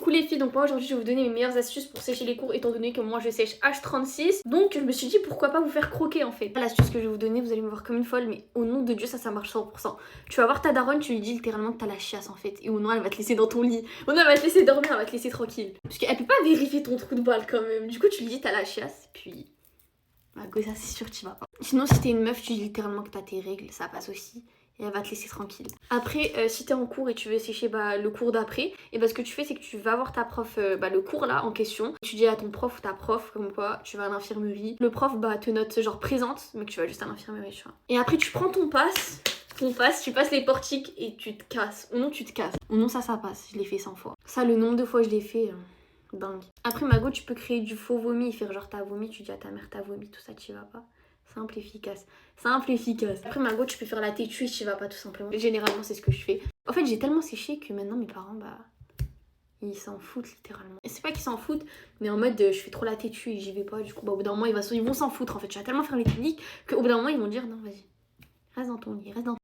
coup les filles, donc moi aujourd'hui je vais vous donner mes meilleures astuces pour sécher les cours étant donné que moi je sèche H36. Donc je me suis dit pourquoi pas vous faire croquer en fait. L'astuce que je vais vous donner, vous allez me voir comme une folle, mais au nom de Dieu ça marche 100%. Tu vas voir ta daronne, tu lui dis littéralement que t'as la chiasse en fait. Et au nom elle va te laisser dans ton lit. Au nom elle va te laisser dormir, elle va te laisser tranquille. Parce qu'elle peut pas vérifier ton trou de balle quand même. Du coup tu lui dis t'as la chiasse, puis... bah go ça c'est sûr tu vas pas. Sinon si t'es une meuf, tu dis littéralement que t'as tes règles, ça passe aussi. Et elle va te laisser tranquille. Après, si t'es en cours et tu veux sécher le cours d'après, et ce que tu fais, c'est que tu vas voir ta prof, le cours là en question. Tu dis à ton prof ou ta prof, comme quoi, tu vas à l'infirmerie. Le prof te note genre présente, mais que tu vas juste à l'infirmerie, tu vois. Et après, tu prends ton passe, tu passes les portiques et tu te casses. Ou non, tu te casses. Ou non, ça passe. Je l'ai fait 100 fois. Ça, le nombre de fois je l'ai fait, dingue. Après, Mago, tu peux créer du faux vomi et faire genre t'as vomi, tu dis à ta mère t'as vomi, tout ça, tu vas pas. Simple, efficace. Simple, efficace. Après, Margot, tu peux faire la têtue et tu vas pas tout simplement. Généralement, c'est ce que je fais. En fait, j'ai tellement séché que maintenant, mes parents, ils s'en foutent littéralement. Et c'est pas qu'ils s'en foutent, mais en mode, je fais trop la têtue et j'y vais pas. Du coup, au bout d'un moment, ils vont s'en foutre. En fait, tu vas tellement faire les techniques qu'au bout d'un moment, ils vont dire non, vas-y, reste dans ton lit, reste dans ton lit.